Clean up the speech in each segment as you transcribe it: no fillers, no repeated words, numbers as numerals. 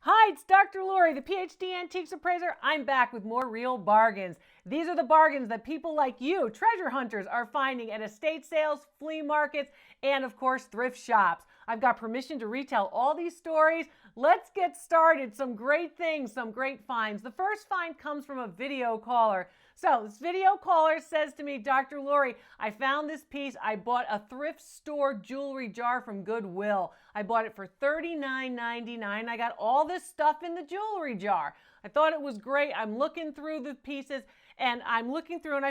Hi, it's Dr. Lori, the PhD Antiques Appraiser. I'm back with more real bargains. These are the bargains that people like you, treasure hunters, are finding at estate sales, flea markets, and of course, thrift shops. I've got permission to retell all these stories. Let's get started. Some great things, some great finds. The first find comes from a video caller. So this video caller says to me, Dr. Lori, I found this piece. I bought a thrift store jewelry jar from Goodwill. I bought it for $39.99. I got all this stuff in the jewelry jar. I thought it was great. I'm looking through the pieces and I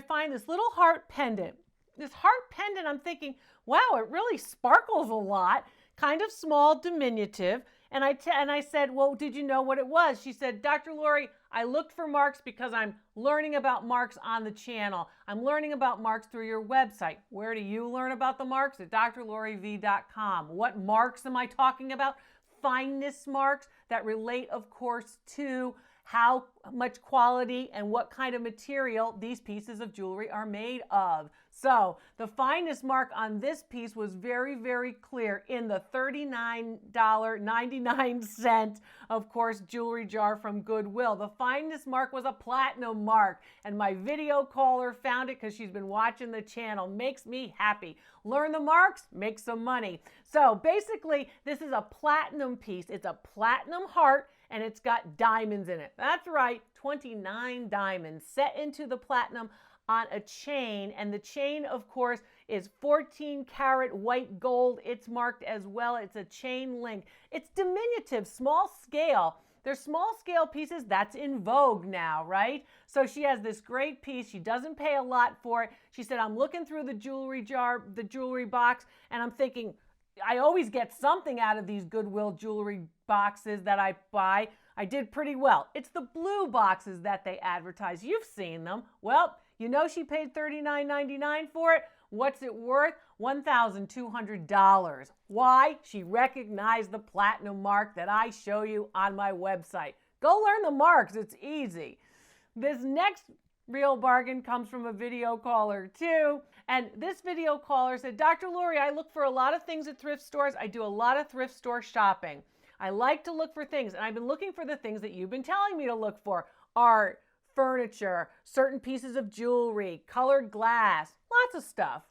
find this little heart pendant. This heart pendant, I'm thinking, wow, it really sparkles a lot. Kind of small, diminutive. And I said, well, did you know what it was? She said, Dr. Lori, I looked for marks because I'm learning about marks on the channel. I'm learning about marks through your website. Where do you learn about the marks? At drloriv.com. What marks am I talking about? Fineness marks that relate, of course, to how much quality and what kind of material these pieces of jewelry are made of. So the fineness mark on this piece was very, very clear in the $39.99, of course, jewelry jar from Goodwill. The fineness mark was a platinum mark, and my video caller found it because she's been watching the channel. Makes me happy. Learn the marks, make some money. So basically, this is a platinum piece. It's a platinum heart, and it's got diamonds in it. That's right, 29 diamonds set into the platinum on a chain, and the chain, of course, is 14 karat white gold. It's marked as well. It's a chain link. It's diminutive, small scale. They're small scale pieces. That's in vogue now, right? So she has this great piece. She doesn't pay a lot for it. She said, I'm looking through the jewelry jar, the jewelry box, and I'm thinking, I always get something out of these Goodwill jewelry boxes that I buy. I did pretty well. It's the blue boxes that they advertise. You've seen them. Well, you know she paid $39.99 for it. What's it worth? $1,200. Why? She recognized the platinum mark that I show you on my website. Go learn the marks. It's easy. This next real bargain comes from a video caller too. And this video caller said, Dr. Lori, I look for a lot of things at thrift stores. I do a lot of thrift store shopping. I like to look for things, and I've been looking for the things that you've been telling me to look for. Art, furniture, certain pieces of jewelry, colored glass, lots of stuff.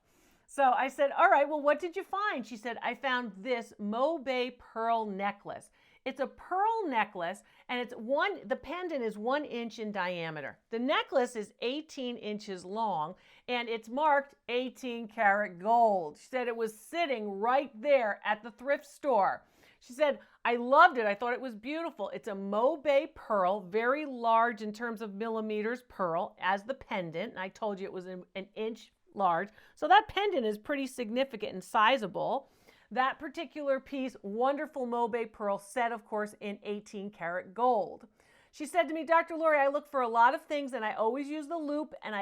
So I said, all right, well, what did you find? She said, I found this Mobe pearl necklace. It's a pearl necklace, and the pendant is 1 inch in diameter. The necklace is 18 inches long, and it's marked 18 karat gold. She said it was sitting right there at the thrift store. She said, I loved it. I thought it was beautiful. It's a Mobe pearl, very large in terms of millimeters pearl as the pendant. And I told you it was an inch large. So that pendant is pretty significant and sizable. That particular piece, wonderful Mobe pearl, set, of course, in 18 karat gold. She said to me, Dr. Lori, I look for a lot of things, and I always use the loupe, and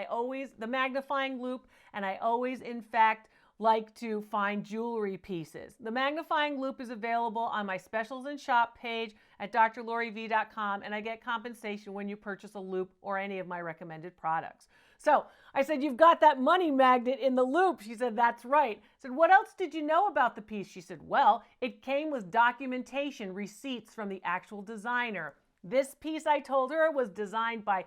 the magnifying loupe, and I always, in fact, like to find jewelry pieces. The magnifying loupe is available on my specials and shop page at drloriv.com, and I get compensation when you purchase a loupe or any of my recommended products. So I said, you've got that money magnet in the loupe. She said, that's right. I said, what else did you know about the piece? She said, well, it came with documentation, receipts from the actual designer. This piece, I told her, was designed by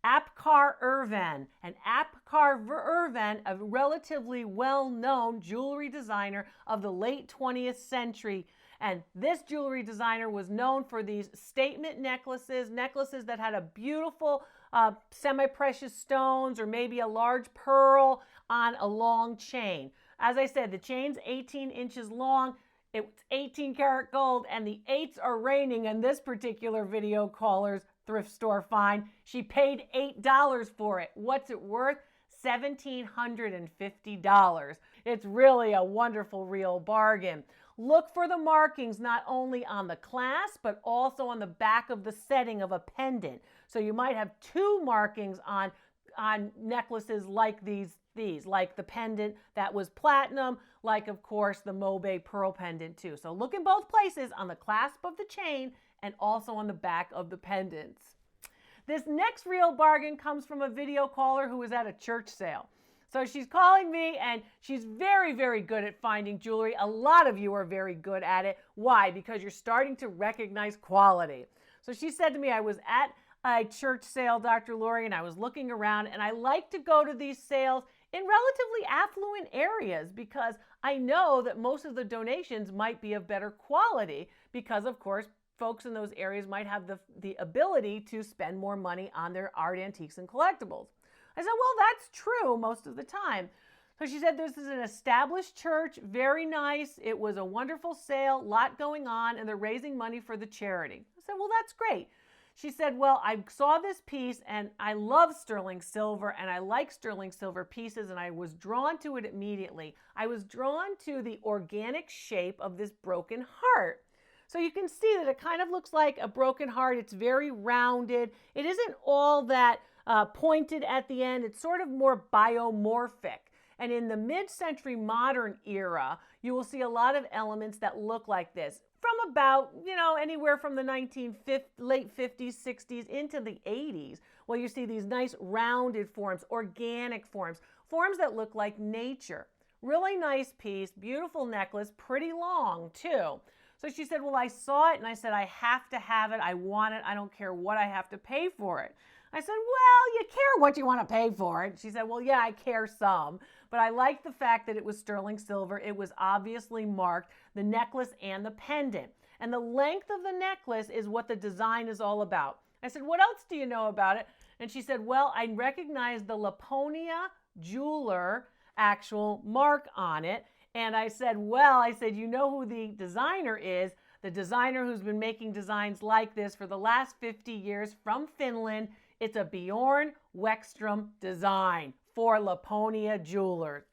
Apkar Ervan. And Apkar Ervan, a relatively well-known jewelry designer of the late 20th century. And this jewelry designer was known for these statement necklaces that had a beautiful semi-precious stones or maybe a large pearl on a long chain. As I said, the chain's 18 inches long. It's 18 karat gold, and the 8s are raining in this particular video caller's thrift store find. She paid $8 for it. What's it worth? $1,750. It's really a wonderful real bargain. Look for the markings not only on the clasp, but also on the back of the setting of a pendant. So you might have 2 markings on necklaces like these, like the pendant that was platinum, like, of course, the Mobe pearl pendant too. So look in both places, on the clasp of the chain and also on the back of the pendants. This next real bargain comes from a video caller who was at a church sale. So she's calling me, and she's very, very good at finding jewelry. A lot of you are very good at it. Why? Because you're starting to recognize quality. So she said to me, I was at a church sale, Dr. Lori, and I was looking around, and I like to go to these sales in relatively affluent areas because I know that most of the donations might be of better quality because, of course, folks in those areas might have the ability to spend more money on their art, antiques, and collectibles. I said, well, that's true most of the time. So she said, this is an established church, very nice. It was a wonderful sale, lot going on, and they're raising money for the charity. I said, well, that's great. She said, well, I saw this piece, and I love sterling silver, and I like sterling silver pieces, and I was drawn to it immediately. I was drawn to the organic shape of this broken heart. So you can see that it kind of looks like a broken heart. It's very rounded. It isn't all that pointed at the end. It's sort of more biomorphic. And in the mid-century modern era, you will see a lot of elements that look like this from about, anywhere from the late 50s, 60s into the 80s. Well, you see these nice rounded forms, organic forms, forms that look like nature. Really nice piece, beautiful necklace, pretty long too. So she said, well, I saw it and I said, I have to have it. I want it. I don't care what I have to pay for it. I said, well, you care what you want to pay for it. She said, well, yeah, I care some, but I like the fact that it was sterling silver. It was obviously marked, the necklace and the pendant. And the length of the necklace is what the design is all about. I said, what else do you know about it? And she said, well, I recognize the Lapponia jeweler actual mark on it. And I said, you know who the designer is? The designer who's been making designs like this for the last 50 years from Finland. It's a Björn Weckström design for Lapponia jewelers.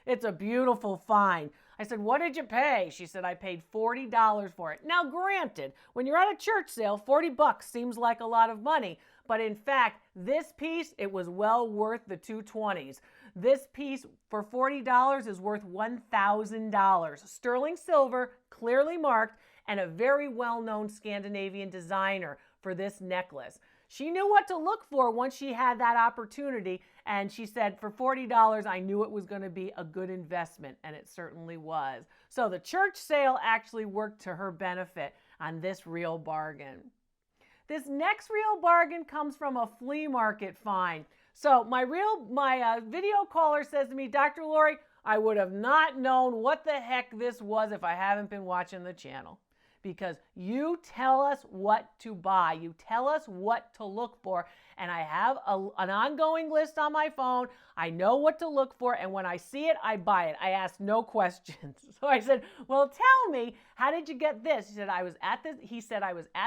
It's a beautiful find. I said, what did you pay? She said, I paid $40 for it. Now, granted, when you're at a church sale, $40 seems like a lot of money. But in fact, this piece, it was well worth the $220s. This piece for $40 is worth $1,000. Sterling silver, clearly marked, and a very well-known Scandinavian designer for this necklace. She knew what to look for once she had that opportunity, and she said, for $40, I knew it was going to be a good investment, and it certainly was. So the church sale actually worked to her benefit on this real bargain. This next real bargain comes from a flea market find. So my video caller says to me, Dr. Lori, I would have not known what the heck this was if I haven't been watching the channel. Because you tell us what to buy. You tell us what to look for. And I have an ongoing list on my phone. I know what to look for. And when I see it, I buy it. I ask no questions. So I said, well, tell me, how did you get this? He said, I was at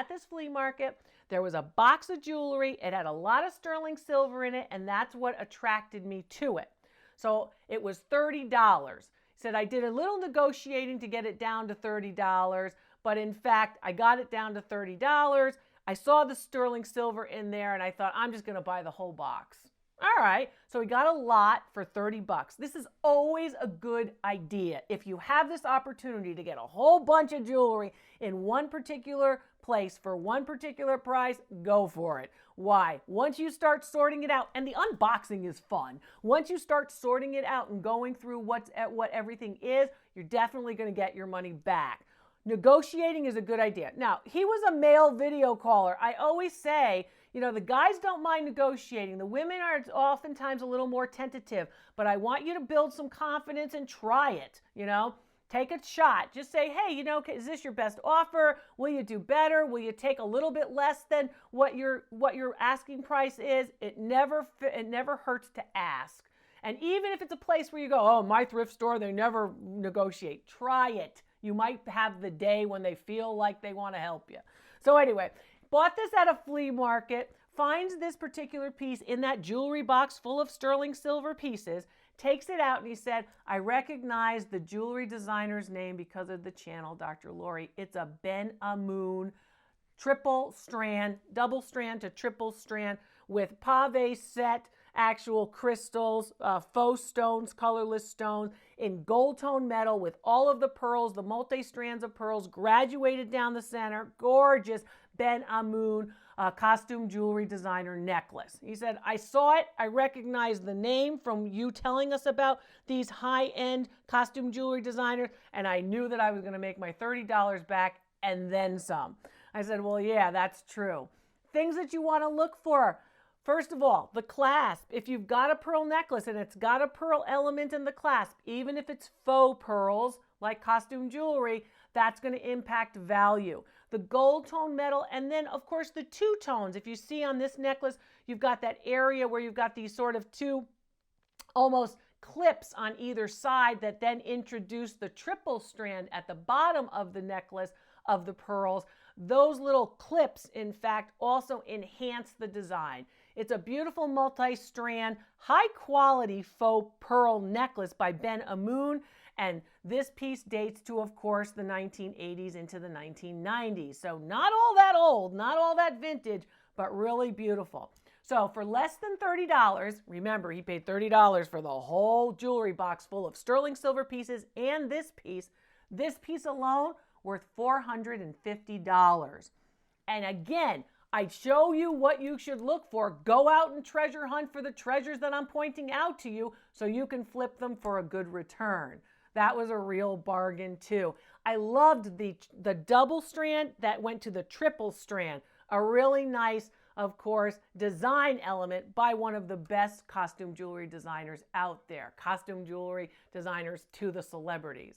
this flea market. There was a box of jewelry. It had a lot of sterling silver in it. And that's what attracted me to it. So it was $30. He said, I did a little negotiating to get it down to $30. But in fact, I got it down to $30. I saw the sterling silver in there and I thought, I'm just going to buy the whole box. All right. So we got a lot for $30. This is always a good idea. If you have this opportunity to get a whole bunch of jewelry in one particular place for one particular price, go for it. Why? Once you start sorting it out, and the unboxing is fun. Once you start sorting it out and going through what everything is, you're definitely going to get your money back. Negotiating is a good idea. Now, he was a male video caller. I always say, the guys don't mind negotiating. The women are oftentimes a little more tentative, but I want you to build some confidence and try it, Take a shot. Just say, hey, is this your best offer? Will you do better? Will you take a little bit less than what your asking price is? It never hurts to ask. And even if it's a place where you go, oh, my thrift store, they never negotiate. Try it. You might have the day when they feel like they want to help you. So anyway, bought this at a flea market, finds this particular piece in that jewelry box full of sterling silver pieces, takes it out, and he said, I recognize the jewelry designer's name because of the channel, Dr. Lori. It's a Ben Amun double strand to triple strand with pave set, actual crystals, faux stones, colorless stones in gold tone metal with all of the pearls, the multi-strands of pearls graduated down the center. Gorgeous. Ben Amun costume jewelry designer necklace. He said, I saw it, I recognized the name from you telling us about these high-end costume jewelry designers, and I knew that I was going to make my $30 back and then some. I said, well, yeah, that's true. Things that you want to look for. First of all, the clasp. If you've got a pearl necklace and it's got a pearl element in the clasp, even if it's faux pearls like costume jewelry, that's going to impact value. The gold tone metal, and then of course the two tones. If you see on this necklace, you've got that area where you've got these sort of two almost clips on either side that then introduce the triple strand at the bottom of the necklace of the pearls. Those little clips, in fact, also enhance the design. It's a beautiful multi-strand, high-quality faux pearl necklace by Ben Amun, and this piece dates to, of course, the 1980s into the 1990s. So not all that old, not all that vintage, but really beautiful. So for less than $30, remember, he paid $30 for the whole jewelry box full of sterling silver pieces and this piece alone worth $450. And again, I show you what you should look for. Go out and treasure hunt for the treasures that I'm pointing out to you so you can flip them for a good return. That was a real bargain too. I loved the double strand that went to the triple strand. A really nice, of course, design element by one of the best costume jewelry designers out there. Costume jewelry designers to the celebrities.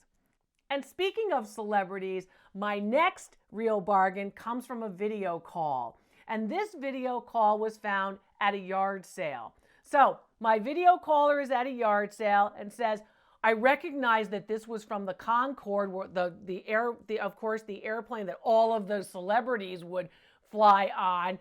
And speaking of celebrities, my next real bargain comes from a video call. And this video call was found at a yard sale. So my video caller is at a yard sale and says, I recognize that this was from the Concord, of course, the airplane that all of the celebrities would fly on,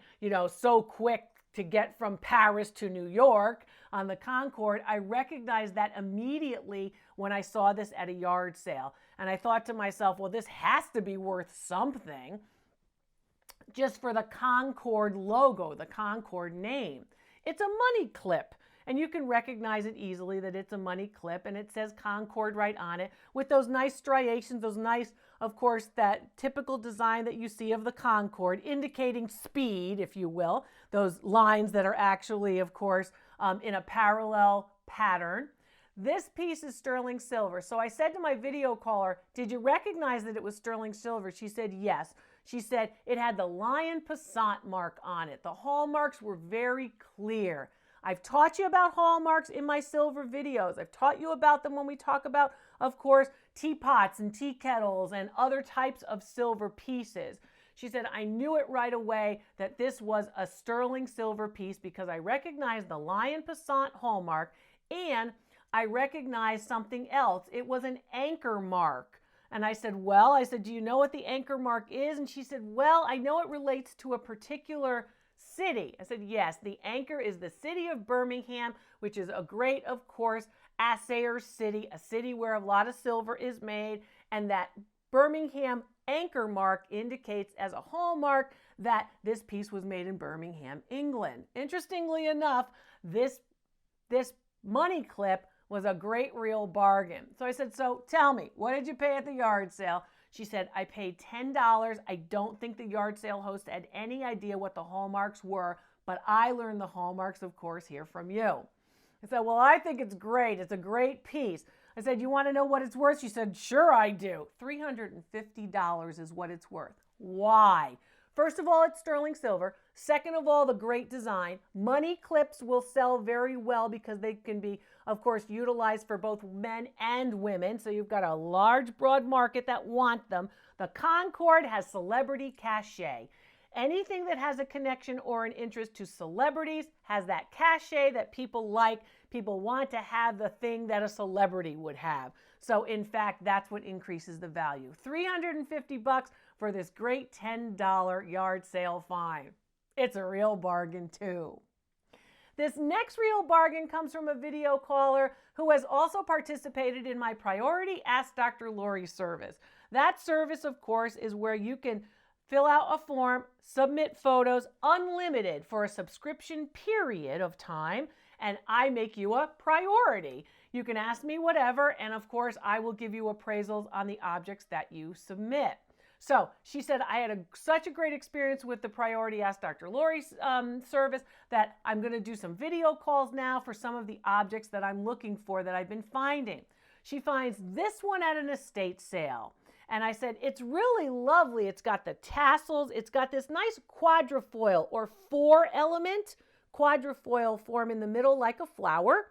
so quick to get from Paris to New York on the Concord. I recognized that immediately when I saw this at a yard sale. And I thought to myself, well, this has to be worth something just for the Concord logo, the Concord name. It's a money clip. And you can recognize it easily that it's a money clip, and it says Concord right on it with those nice striations, those nice, of course, that typical design that you see of the Concord, indicating speed, if you will, those lines that are actually, of course, in a parallel pattern. This piece is sterling silver. So I said to my video caller, did you recognize that it was sterling silver? She said, yes. She said it had the lion passant mark on it. The hallmarks were very clear. I've taught you about hallmarks in my silver videos. I've taught you about them when we talk about, of course, teapots and tea kettles and other types of silver pieces. She said, I knew it right away that this was a sterling silver piece because I recognized the lion passant hallmark and I recognized something else. It was an anchor mark. And I said, do you know what the anchor mark is? And she said, well, I know it relates to a particular city. I said, yes, the anchor is the city of Birmingham, which is a great, of course, assayer's city, a city where a lot of silver is made. And that Birmingham anchor mark indicates as a hallmark that this piece was made in Birmingham, England. Interestingly enough, this money clip was a great real bargain. So I said, so tell me, what did you pay at the yard sale? She said, I paid $10. I don't think the yard sale host had any idea what the hallmarks were, but I learned the hallmarks, of course, here from you. I said, well, I think it's great. It's a great piece. I said, you want to know what it's worth? She said, sure I do. $350 is what it's worth. Why? First of all, it's sterling silver. Second of all, the great design. Money clips will sell very well because they can be, of course, utilized for both men and women. So you've got a large, broad market that want them. The Concord has celebrity cachet. Anything that has a connection or an interest to celebrities has that cachet that people like. People want to have the thing that a celebrity would have. So in fact, that's what increases the value. $350 for this great $10 yard sale find. It's a real bargain too. This next real bargain comes from a video caller who has also participated in my Priority Ask Dr. Lori service. That service, of course, is where you can fill out a form, submit photos, unlimited for a subscription period of time, and I make you a priority. You can ask me whatever, and of course, I will give you appraisals on the objects that you submit. So she said, I had such a great experience with the Priority Ask Dr. Lori service that I'm going to do some video calls now for some of the objects that I'm looking for that I've been finding. She finds this one at an estate sale. And I said, it's really lovely. It's got the tassels. It's got this nice quadrifoil or 4-element quadrifoil form in the middle like a flower.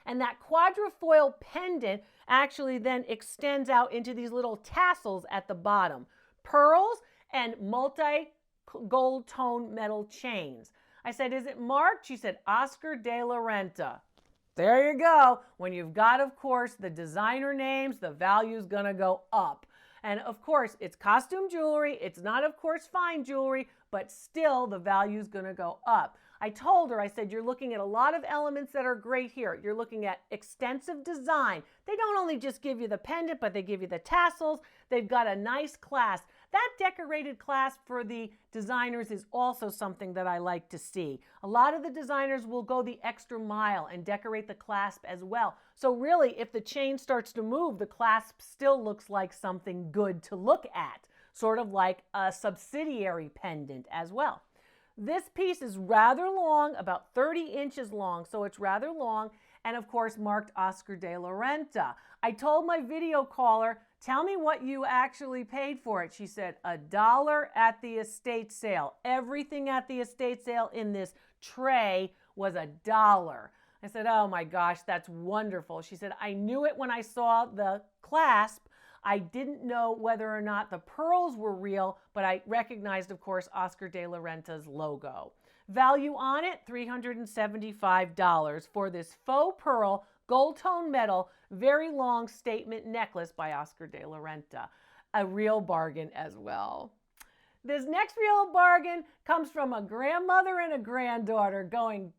And that quadrifoil pendant actually then extends out into these little tassels at the bottom. Pearls and multi-gold tone metal chains. I said, is it marked? She said, Oscar de la Renta. There you go. When you've got, of course, the designer names, the value's going to go up. And of course, it's costume jewelry. It's not, of course, fine jewelry, but still the value's going to go up. I told her, I said, you're looking at a lot of elements that are great here. You're looking at extensive design. They don't only just give you the pendant, but they give you the tassels. They've got a nice clasp. That decorated clasp for the designers is also something that I like to see. A lot of the designers will go the extra mile and decorate the clasp as well. So really, if the chain starts to move, the clasp still looks like something good to look at, sort of like a subsidiary pendant as well. This piece is rather long, about 30 inches long, so it's rather long, and of course marked Oscar de la Renta. I told my video caller, tell me what you actually paid for it. She said, $1 at the estate sale. Everything at the estate sale in this tray was $1. I said, oh my gosh, that's wonderful. She said, I knew it when I saw the clasp. I didn't know whether or not the pearls were real, but I recognized, of course, Oscar de la Renta's logo. Value on it, $375 for this faux pearl, gold tone metal, very long statement necklace by Oscar de la Renta. A real bargain as well. This next real bargain comes from a grandmother and a granddaughter going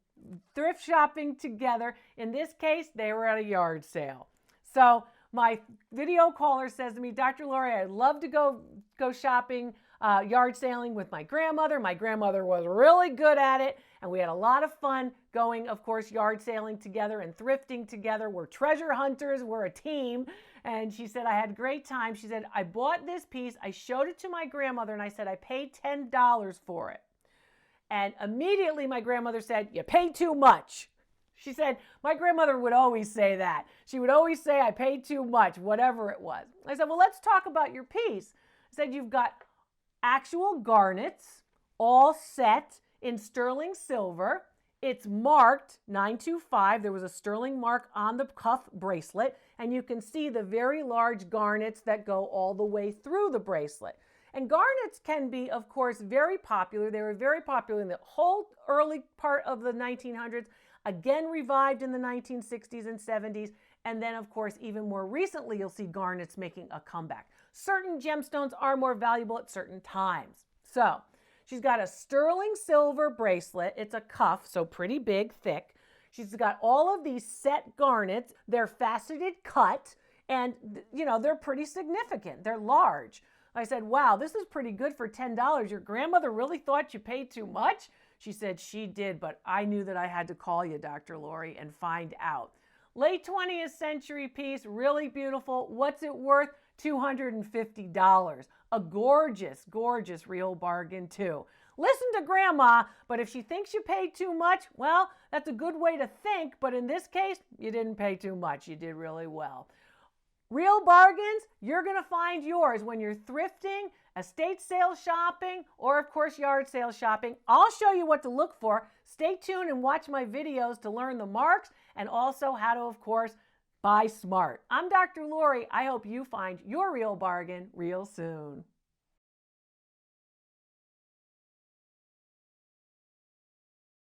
thrift shopping together. In this case, they were at a yard sale. So my video caller says to me, Dr. Lori, I'd love to go shopping, yard sailing with my grandmother. My grandmother was really good at it, and we had a lot of fun going, of course, yard sailing together and thrifting together. We're treasure hunters. We're a team. And she said, I had a great time. She said, I bought this piece. I showed it to my grandmother, and I said, I paid $10 for it. And immediately my grandmother said, you paid too much. She said, my grandmother would always say that. She would always say, I paid too much, whatever it was. I said, well, let's talk about your piece. I said, you've got actual garnets, all set in sterling silver. It's marked 925. There was a sterling mark on the cuff bracelet, and you can see the very large garnets that go all the way through the bracelet. And garnets can be, of course, very popular. They were very popular in the whole early part of the 1900s. Again, revived in the 1960s and 70s. And then, of course, even more recently, you'll see garnets making a comeback. Certain gemstones are more valuable at certain times. So she's got a sterling silver bracelet. It's a cuff, so pretty big, thick. She's got all of these set garnets. They're faceted cut, and, you know, they're pretty significant. They're large. I said, wow, this is pretty good for $10. Your grandmother really thought you paid too much? She said she did, but I knew that I had to call you, Dr. Lori, and find out. Late 20th century piece, really beautiful. What's it worth? $250. A gorgeous, gorgeous real bargain too. Listen to Grandma, but if she thinks you paid too much, well, that's a good way to think, but in this case, you didn't pay too much. You did really well. Real bargains, you're going to find yours when you're thrifting, estate sale shopping, or of course yard sale shopping. I'll show you what to look for. Stay tuned and watch my videos to learn the marks and also how to, of course, buy smart. I'm Dr. Lori. I hope you find your real bargain real soon.